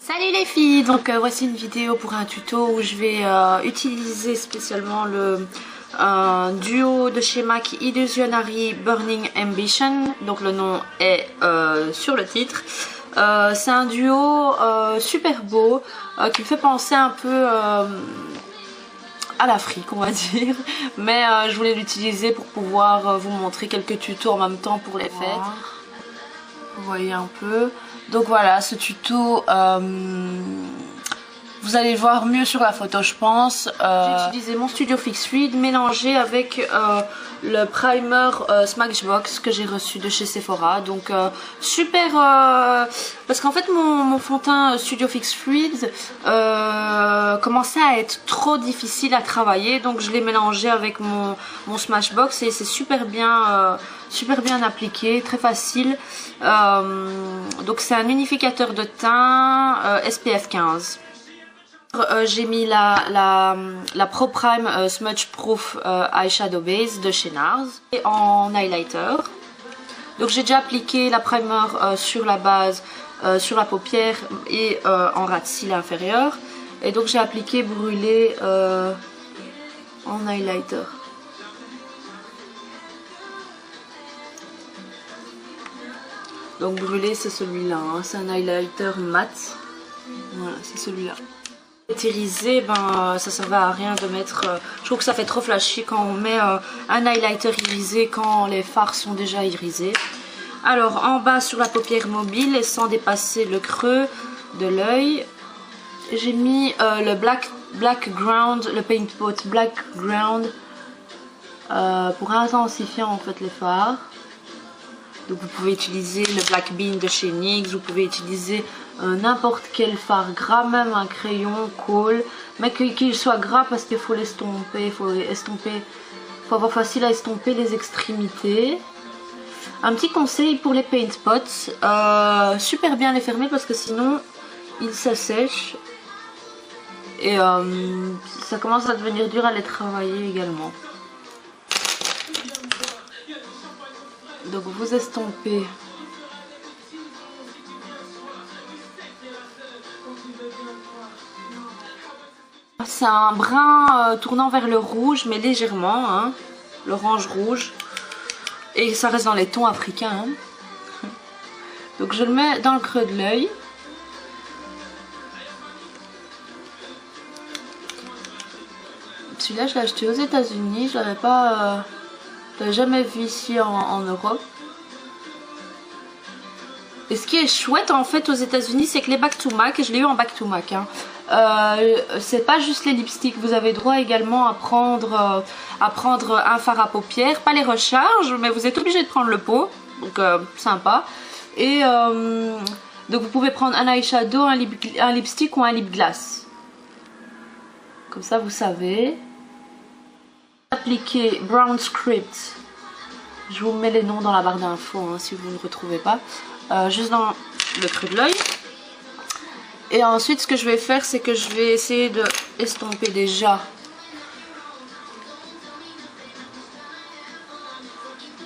Salut les filles, donc voici une vidéo pour un tuto où je vais utiliser spécialement le duo de chez MAC Illusionary Burning Ambition, donc le nom est sur le titre. C'est un duo super beau qui me fait penser un peu à l'Afrique on va dire, mais je voulais l'utiliser pour pouvoir vous montrer quelques tutos en même temps pour les fêtes. Vous voyez un peu. Donc voilà, ce tuto, vous allez le voir mieux sur la photo je pense. J'ai utilisé mon Studio Fix Fluid mélangé avec le primer Smashbox que j'ai reçu de chez Sephora. Donc super, parce qu'en fait mon fond de teint Studio Fix Fluid commençait à être trop difficile à travailler. Donc je l'ai mélangé avec mon Smashbox et c'est super bien appliqué, très facile. Donc c'est un unificateur de teint SPF 15. J'ai mis la Pro Prime Smudge Proof Eyeshadow Base de chez NARS et en highlighter. Donc j'ai déjà appliqué la primer sur la base, sur la paupière et en ras de cils inférieur. Et donc j'ai appliqué brûlé en highlighter. Donc brûlé c'est celui-là, hein. C'est un highlighter mat. Voilà, c'est celui-là. Irisé, ben ça servait à rien de mettre. Je trouve que ça fait trop flashy quand on met un highlighter irisé quand les fards sont déjà irisés. Alors en bas sur la paupière mobile et sans dépasser le creux de l'œil, j'ai mis le black ground, le paint pot black ground pour intensifier en fait les fards. Donc vous pouvez utiliser le Black Bean de chez NYX, vous pouvez utiliser n'importe quel fard gras, même un crayon, colle, mais qu'il soit gras parce qu'il faut l'estomper, il faut avoir facile à estomper les extrémités. Un petit conseil pour les paint pots, super bien les fermer parce que sinon ils s'assèchent et ça commence à devenir dur à les travailler également. Donc vous estompez c'est un brun tournant vers le rouge mais légèrement, hein, l'orange rouge, et ça reste dans les tons africains, hein. Donc je le mets dans le creux de l'œil. Celui-là je l'ai acheté aux États-Unis, je l'avais pas jamais vu ici en Europe. Et ce qui est chouette en fait aux États-Unis, c'est que les back to MAC, je l'ai eu en back to MAC, hein, c'est pas juste les lipsticks, vous avez droit également à prendre un fard à paupières, pas les recharges, mais vous êtes obligé de prendre le pot, donc sympa. Et donc vous pouvez prendre un eyeshadow, un lipstick ou un lip gloss. Comme ça vous savez. Appliquer Brown Script, je vous mets les noms dans la barre d'infos, hein, si vous ne retrouvez pas, juste dans le creux de l'œil. Et ensuite ce que je vais faire, c'est que je vais essayer de estomper déjà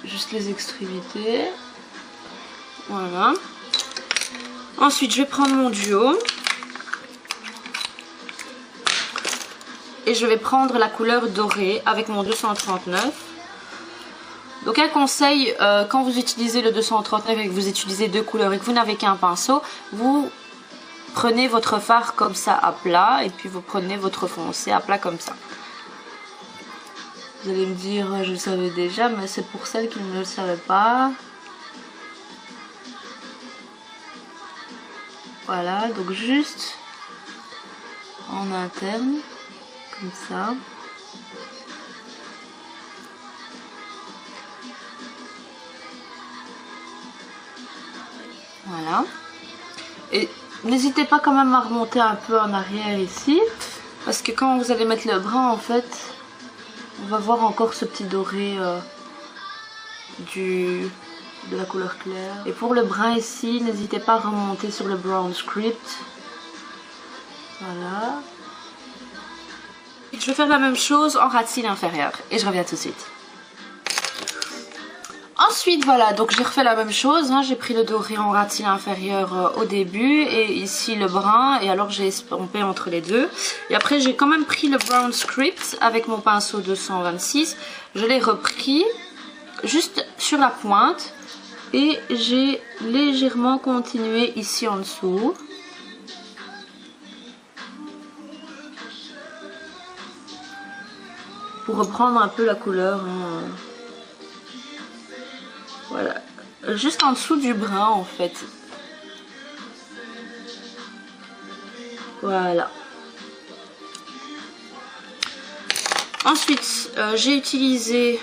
juste les extrémités, voilà. Ensuite je vais prendre mon duo et je vais prendre la couleur dorée avec mon 239. Donc un conseil, quand vous utilisez le 239 et que vous utilisez deux couleurs et que vous n'avez qu'un pinceau, vous prenez votre fard comme ça à plat et puis vous prenez votre foncé à plat comme ça. Vous allez me dire je le savais déjà, mais c'est pour celles qui ne le savaient pas. Voilà, donc juste en interne. Comme ça. Voilà. Et n'hésitez pas quand même à remonter un peu en arrière ici, parce que quand vous allez mettre le brun en fait, on va voir encore ce petit doré de la couleur claire. Et pour le brun ici, n'hésitez pas à remonter sur le Brown Script. Voilà. Je vais faire la même chose en ras de cils inférieur et je reviens tout de suite. Ensuite voilà, donc j'ai refait la même chose, hein. J'ai pris le doré en ratil inférieur au début et ici le brun, et alors j'ai estompé entre les deux. Et après j'ai quand même pris le brown script avec mon pinceau 226, je l'ai repris juste sur la pointe et j'ai légèrement continué ici en dessous. Pour reprendre un peu la couleur, hein. Voilà, juste en dessous du brun en fait. Voilà. Ensuite, j'ai utilisé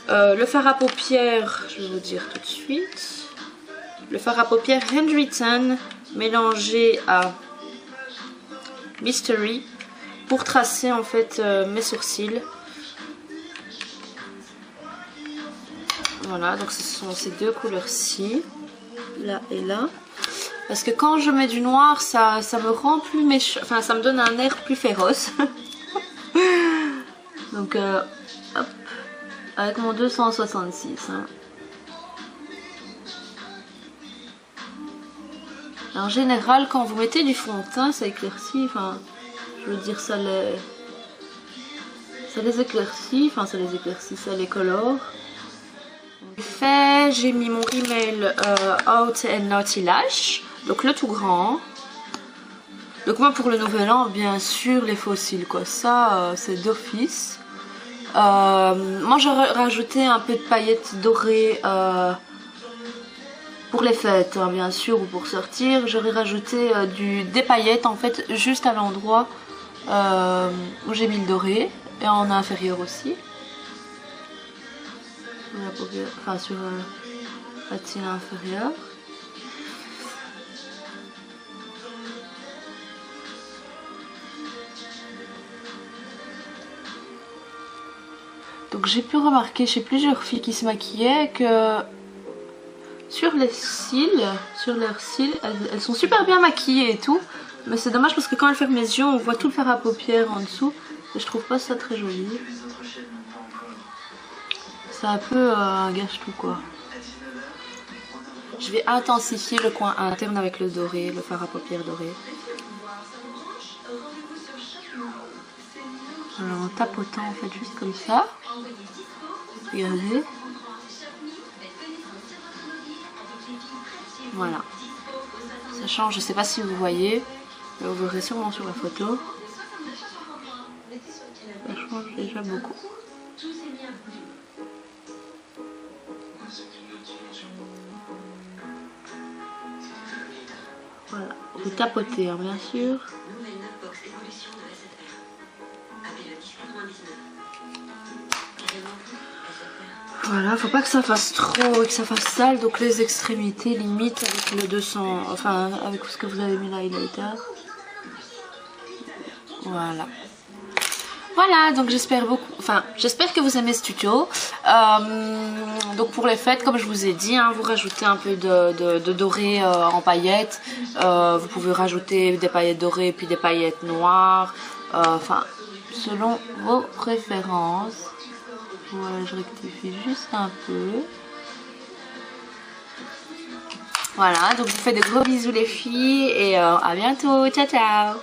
le fard à paupières, je vais vous dire tout de suite. Le fard à paupières Handwritten mélangé à Mystery pour tracer en fait mes sourcils. Voilà, donc ce sont ces deux couleurs-ci, là et là. Parce que quand je mets du noir, ça me rend plus méchant, enfin ça me donne un air plus féroce. Donc, hop, avec mon 266. Hein. En général, quand vous mettez du fond de teint, ça éclaircit, enfin, je veux dire, ça les éclaircit, enfin ça les éclaircit, ça les colore. J'ai mis mon rímel Out and Naughty Lash, donc le tout grand. Donc moi pour le nouvel an, bien sûr les fossiles quoi, ça c'est d'office. Moi j'aurais rajouté un peu de paillettes dorées pour les fêtes, hein, bien sûr, ou pour sortir. J'aurais rajouté des paillettes en fait juste à l'endroit où j'ai mis le doré et en inférieur aussi. Enfin sur la tine inférieure. Donc j'ai pu remarquer chez plusieurs filles qui se maquillaient que sur les cils, sur leurs cils, elles sont super bien maquillées et tout. Mais c'est dommage parce que quand elles ferment les yeux, on voit tout le fard à paupières en dessous. Et je trouve pas ça très joli. C'est un peu un gâche-tout quoi. Je vais intensifier le coin interne avec le doré, le fard à paupières doré. Alors en tapotant en fait juste comme ça. Regardez. Voilà. Ça change, je sais pas si vous voyez. Mais vous verrez sûrement sur la photo. Ça change déjà beaucoup. Voilà, vous tapotez hein, bien sûr. Voilà, faut pas que ça fasse trop et que ça fasse sale, donc les extrémités limite avec le 200, enfin avec ce que vous avez mis l'highlighter. Voilà. Voilà, donc j'espère que vous aimez ce tuto. Donc pour les fêtes, comme je vous ai dit, hein, vous rajoutez un peu de doré en paillettes. Vous pouvez rajouter des paillettes dorées puis des paillettes noires. Enfin, selon vos préférences. Voilà, je rectifie juste un peu. Voilà, donc je vous fais de gros bisous les filles et à bientôt. Ciao ciao.